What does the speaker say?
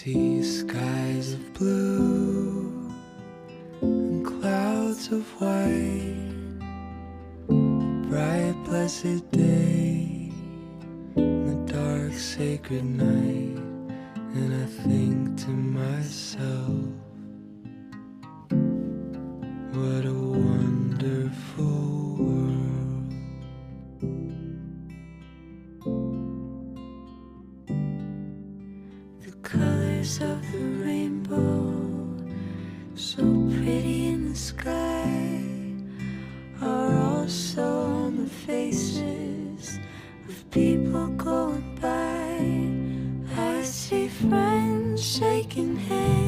see skies of blue and clouds of white, bright blessed day and the dark sacred night. And I think to myself, what a wonderful world. The colors of the rainbow, so pretty in the sky, are also on the faces of people going by. I see friends shaking hands,